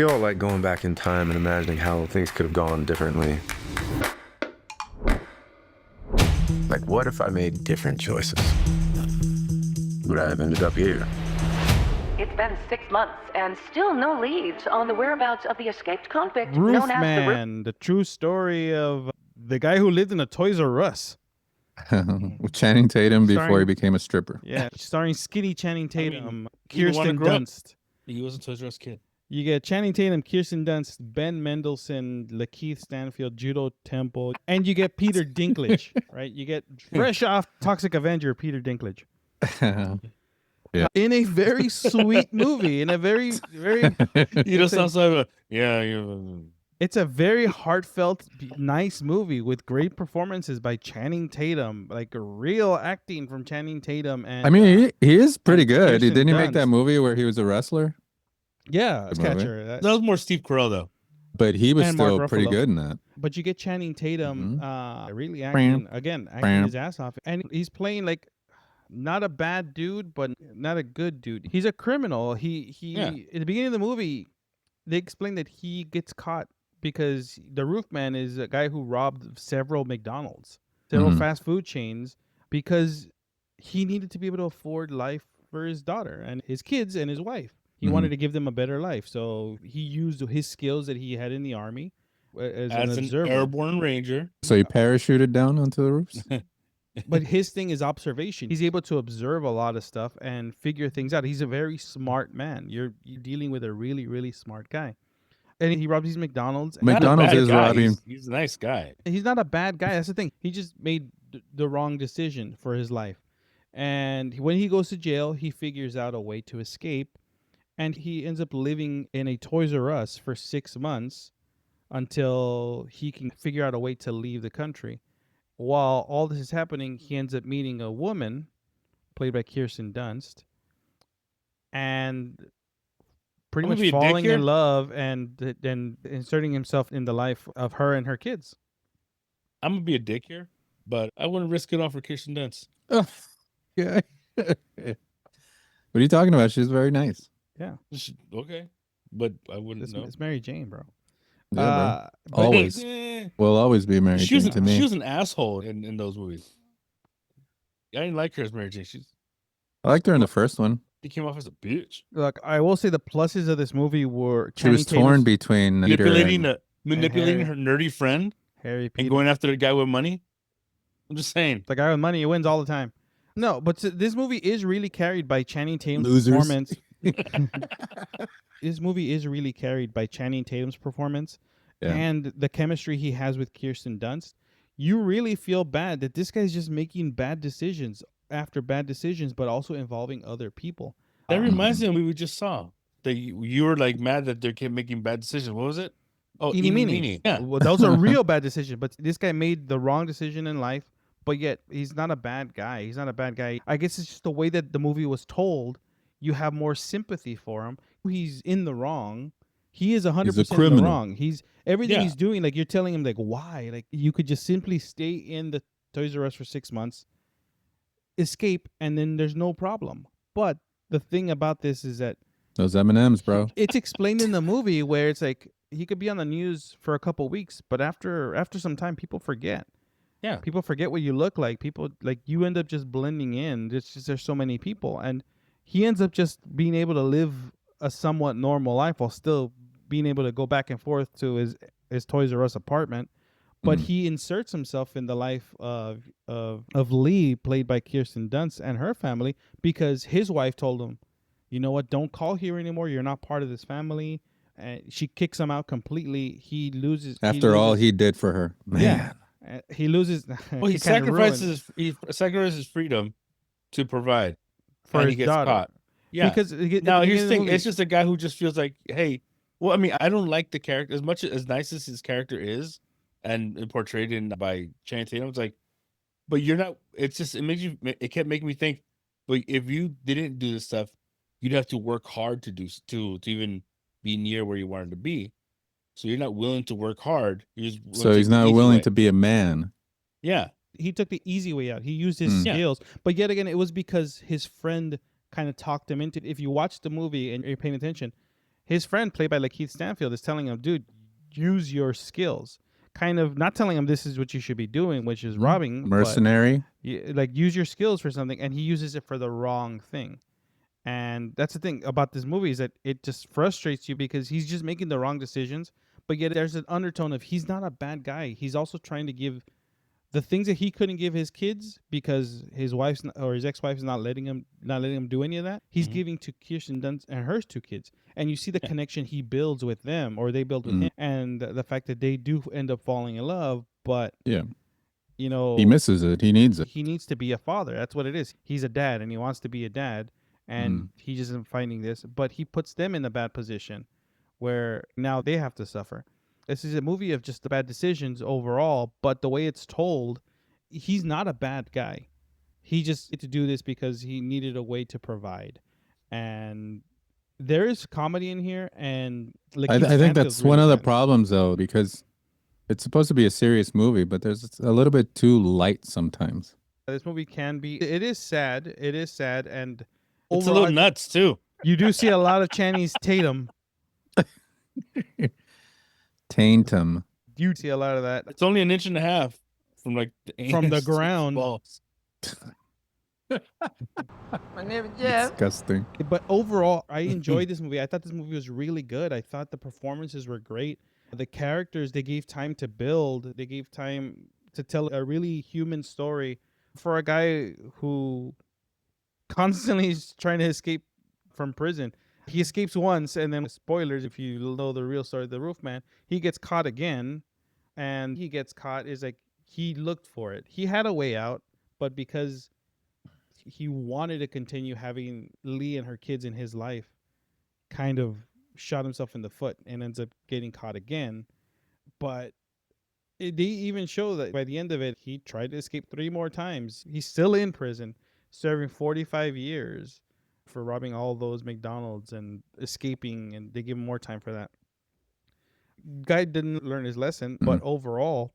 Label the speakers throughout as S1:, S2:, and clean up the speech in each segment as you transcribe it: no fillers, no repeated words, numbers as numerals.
S1: We all like going back in time and imagining how things could have gone differently. Like, what if I made different choices? Would I have ended up here?
S2: It's been 6 months and still no leads on the whereabouts of the escaped convict known as the
S3: Roofman, the true story of the guy who lived in a Toys R Us.
S4: With Channing Tatum before
S3: Starring-
S4: he became a stripper.
S3: Yeah, starring skinny Channing Tatum,
S5: you wanna
S3: Kirsten
S5: grow up.
S3: Dunst.
S5: He was a Toys R Us kid.
S3: You get Channing Tatum, Kirsten Dunst, Ben Mendelsohn, Lakeith Stanfield, Judo Temple, and you get Peter Dinklage, right? You get fresh off Toxic Avenger, Peter Dinklage.
S4: Yeah.
S3: In a very sweet movie, in a very, very,
S5: You know,
S3: It's a-
S5: sounds like you.
S3: it's a very heartfelt, nice movie with great performances by Channing Tatum, like real acting from Channing Tatum. And
S4: I mean, he is pretty
S3: and
S4: good.
S3: Kirsten
S4: Didn't he make
S3: Dunst.
S4: that movie where he was a wrestler?
S3: yeah,
S4: Good movie.
S3: Catcher.
S5: That was more Steve Carell though.
S4: But he was
S3: And Mark
S4: still pretty
S3: Ruffalo.
S4: good in that.
S3: But you get Channing Tatum
S4: Mm-hmm.
S3: really acting acting
S4: Bam.
S3: his ass off, and he's playing like not a bad dude, but not a good dude. He's a criminal. He
S5: Yeah.
S3: at the beginning of the movie, they explain that he gets caught because the Roofman is a guy who robbed several McDonald's, several
S4: Mhm.
S3: fast food chains, because he needed to be able to afford life for his daughter and his kids and his wife. He
S4: Mhm.
S3: wanted to give them a better life, so he used his skills that he had in the army as
S5: As
S3: an
S5: an
S3: observer.
S5: airborne ranger.
S4: So he parachuted down onto the roofs?
S3: But his thing is observation. He's able to observe a lot of stuff and figure things out. He's a very smart man. You're dealing with a really, really smart guy. And he robs these McDonald's.
S5: Not a
S4: McDonald's
S5: bad
S4: is
S5: guy.
S4: robbing.
S5: He's a nice guy.
S3: He's not a bad guy. That's the thing. He just made the wrong decision for his life. And when he goes to jail, he figures out a way to escape. And he ends up living in a Toys R Us for 6 months until he can figure out a way to leave the country. While all this is happening, he ends up meeting a woman played by Kirsten Dunst and pretty
S5: I'm gonna
S3: much
S5: be a dick
S3: falling
S5: here.
S3: in love and inserting himself in the life of her and her kids.
S5: I'm gonna be a dick here, but I wouldn't risk it all for Kirsten Dunst.
S4: Oh, yeah. What are you talking about? She's very nice.
S5: Okay, but I wouldn't
S3: It's,
S5: know.
S3: it's Mary Jane, bro.
S4: Yeah,
S3: But-
S4: bro. Always. Will always be Mary
S5: She was,
S4: Jane to me.
S5: she was an asshole in those movies. I didn't like her as Mary Jane.
S4: I liked her in the first one.
S5: She came off as a bitch.
S3: Look, I will say the pluses of this movie were
S4: She was
S3: Channing
S4: torn
S3: Tatum's
S4: between Peter
S5: Manipulating her nerdy friend
S3: Harry
S5: and
S3: Peter.
S5: going after the guy with money. I'm just saying.
S3: The guy with money, he wins all the time. No, but this movie is really carried by Channing Tatum's
S4: Losers.
S3: performance. This movie is really carried by Channing Tatum's performance
S4: Yeah.
S3: and the chemistry he has with Kirsten Dunst. You really feel bad that this guy's just making bad decisions after bad decisions, but also involving other people.
S5: That reminds me of what we just saw. That you were like mad that they kept making bad decisions. What was it? Oh,
S3: Eeny, meeny.
S5: Yeah.
S3: Well, those are real bad decisions, but this guy made the wrong decision in life, but yet he's not a bad guy. He's not a bad guy. I guess it's just the way that the movie was told. You have more sympathy for him. He's in the wrong. He is 100% in the
S4: criminal.
S3: wrong. He's everything
S5: Yeah.
S3: he's doing. Like you're telling him, like why? Like you could just simply stay in the Toys R Us for 6 months, escape, and then there's no problem. But the thing about this is that
S4: Those M&Ms, bro.
S3: it's explained in the movie where it's like he could be on the news for a couple weeks, but after some time, people forget.
S5: Yeah.
S3: People forget what you look like. People like you end up just blending in. It's just there's so many people, and he ends up just being able to live a somewhat normal life while still being able to go back and forth to his Toys R Us apartment. But
S4: Mhm.
S3: he inserts himself in the life of Lee, played by Kirsten Dunst, and her family because his wife told him, "You know what? Don't call here anymore. You're not part of this family." And she kicks him out completely. He loses.
S4: After all he did for her. Man.
S3: Yeah. He loses.
S5: Well, he sacrifices his freedom to provide
S3: for
S5: and
S3: his
S5: he gets
S3: daughter.
S5: caught. Yeah.
S3: Because
S5: Now here's the thing: it's just a guy who just feels like, hey, well, I mean, I don't like the character as much as nice as his character is, and portrayed in by Channing Tatum. It's like, but you're not. It's just it makes you. It kept making me think. But if you didn't do this stuff, you'd have to work hard to do to even be near where you wanted to be. So you're not willing to work hard. You're just
S4: So he's not willing to be a man.
S5: Yeah.
S3: he took the easy way out. He used his
S4: Mm.
S5: Yeah.
S3: skills, but yet again, it was because his friend kind of talked him into. If you watch the movie and you're paying attention, his friend, played by Lakeith Stanfield, is telling him, dude, use your skills. Kind of not telling him this is what you should be doing, which is robbing,
S4: mercenary.
S3: but like use your skills for something, and he uses it for the wrong thing. And that's the thing about this movie, is that it just frustrates you because he's just making the wrong decisions, but yet there's an undertone of he's not a bad guy. He's also trying to give the things that he couldn't give his kids because his wife's or his ex-wife is not letting him do any of that. He's giving to Kirsten Dunst and her 2 kids, and you see the connection he builds with them, or they build with him, and the fact that they do end up falling in love. But
S4: Yeah,
S3: you know,
S4: he misses it. He needs it.
S3: he needs to be a father. That's what it is. He's a dad, and he wants to be a dad, and he just isn't finding this. But he puts them in a bad position where now they have to suffer. This is a movie of just the bad decisions overall, but the way it's told, he's not a bad guy. He just had to do this because he needed a way to provide. And there is comedy in here, and
S4: I think that's one of the problems, though, because it's supposed to be a serious movie, but there's a little bit too light sometimes.
S3: This movie can be. It is sad. It is sad, and
S5: it's a little nuts too.
S3: You do see a lot of Channing Tatum.
S4: Taintum.
S3: You see a lot of that.
S5: It's only 1.5 inches from like
S3: the ground.
S5: Balls.
S6: My name is Jeff.
S4: Disgusting.
S3: But overall, I enjoyed this movie. I thought this movie was really good. I thought the performances were great. The characters, they gave time to build. They gave time to tell a really human story for a guy who constantly is trying to escape from prison. He escapes once, and then, spoilers if you know the real story of the Roofman, he gets caught again, and he gets caught is like he looked for it. He had a way out, but because he wanted to continue having Lee and her kids in his life, kind of shot himself in the foot and ends up getting caught again. But they even show that by the end of it, he tried to escape 3 more times. He's still in prison, serving 45 years for robbing all those McDonald's and escaping, and they give him more time for that. Guy didn't learn his lesson, but overall,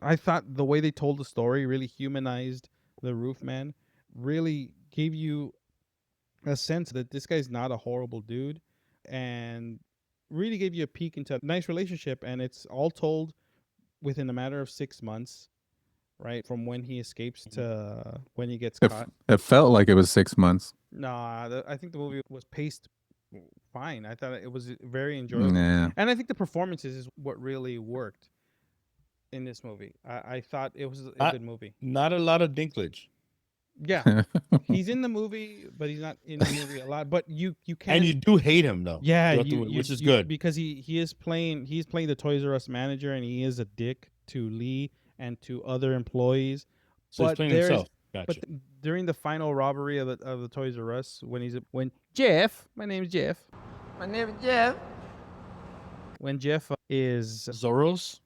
S3: I thought the way they told the story really humanized the Roofman, really gave you a sense that this guy's not a horrible dude, and really gave you a peek into a nice relationship. And it's all told within a matter of 6 months, right? From when he escapes to when he gets caught.
S4: It felt like it was 6 months.
S3: Nah, I think the movie was paced fine. I thought it was very enjoyable.
S4: Yeah.
S3: And I think the performances is what really worked in this movie. I thought it was a good movie.
S5: Not a lot of Dinklage.
S3: Yeah. He's in the movie, but he's not in the movie a lot. But you can,
S5: and you do hate him though.
S3: yeah,
S5: which is good
S3: because he's playing the Toys R Us manager, and he is a dick to Lee and to other employees.
S5: So he's playing himself. Gotcha.
S3: But during the final robbery of the Toys R Us, when Jeff, my name is Jeff.
S6: My name is Jeff.
S3: When Jeff is
S5: Zorros,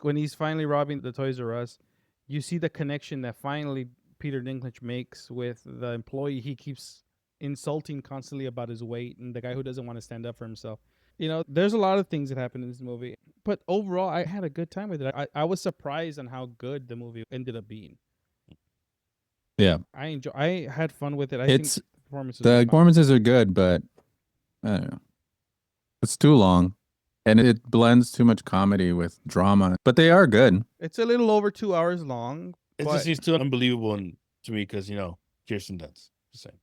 S3: when he's finally robbing the Toys R Us, you see the connection that finally Peter Dinklage makes with the employee he keeps insulting constantly about his weight, and the guy who doesn't want to stand up for himself. You know, there's a lot of things that happen in this movie, but overall, I had a good time with it. I was surprised on how good the movie ended up being.
S4: Yeah,
S3: I had fun with it. I
S4: it's
S3: think
S4: the performances are good, but I don't know. It's too long, and it blends too much comedy with drama. But they are good.
S3: It's a little over 2 hours long.
S5: it just seems too unbelievable to me because Kirsten Dunst. Just saying.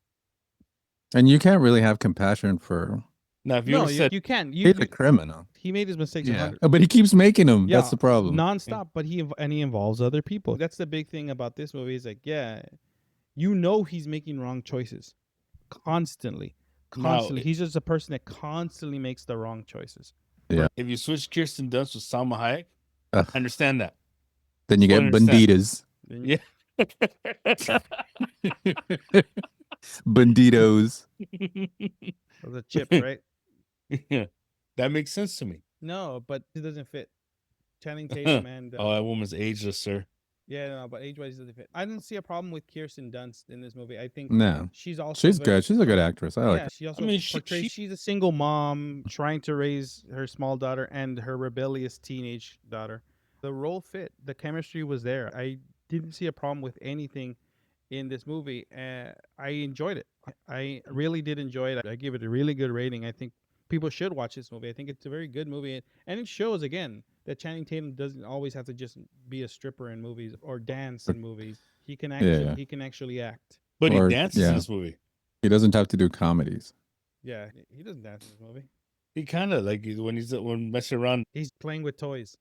S4: And you can't really have compassion for.
S5: Now, if you said
S3: you can.
S4: He's a criminal.
S3: He made his mistakes.
S4: Yeah, but he keeps making them.
S3: Yeah,
S4: that's the problem.
S3: Nonstop, but he involves other people. That's the big thing about this movie. Is like, yeah, he's making wrong choices constantly. He's just a person that constantly makes the wrong choices.
S4: Yeah.
S5: If you switch Kirsten Dunst with Salma Hayek, I understand that.
S4: Then you get banditas.
S5: Yeah.
S4: Banditos.
S3: The chips, right?
S5: Yeah, that makes sense to me.
S3: No, but it doesn't fit. Channing Tatum and
S5: that woman's ageless, sir.
S3: Yeah, no, but age-wise, it doesn't fit. I didn't see a problem with Kirsten Dunst in this movie. I think she's
S4: good. She's a good actress. I like her.
S3: She also portrays. She's a single mom trying to raise her small daughter and her rebellious teenage daughter. The role fit. The chemistry was there. I didn't see a problem with anything in this movie. I enjoyed it. I really did enjoy it. I give it a really good rating. I think People should watch this movie. I think it's a very good movie, and it shows again that Channing Tatum doesn't always have to just be a stripper in movies or dance in movies. He can actually act.
S5: But
S4: Or-
S5: he dances in
S4: yeah.
S5: this movie.
S4: He doesn't have to do comedies.
S3: Yeah, he doesn't dance in this movie.
S5: He kind of like when messing around.
S3: He's playing with toys.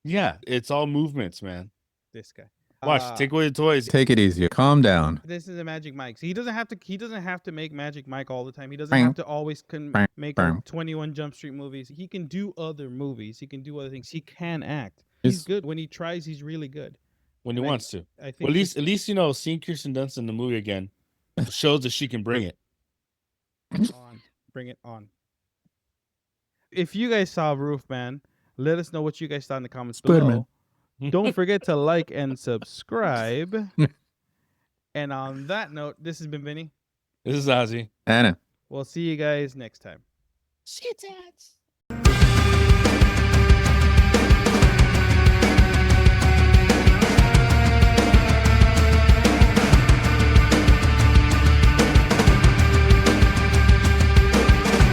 S5: Yeah, it's all movements, man.
S3: This guy.
S5: Watch, take away the toys.
S4: Take it easy. Calm down.
S3: This is a Magic Mike. So he doesn't have to. He doesn't have to make Magic Mike all the time. He doesn't have to always make like 21 Jump Street movies. He can do other movies. He can do other things. He can act. He's good when he tries. He's really good.
S5: When he wants to.
S3: I think
S5: Well, at least you know, seeing Kirsten Dunst in the movie again shows that she can bring it.
S3: Bring it on. If you guys saw Roofman, let us know what you guys thought in the comments below. Don't forget to like and subscribe. And on that note, this has been Vinny.
S5: This is Ozzy.
S4: Anna.
S3: We'll see you guys next time.
S5: Shit,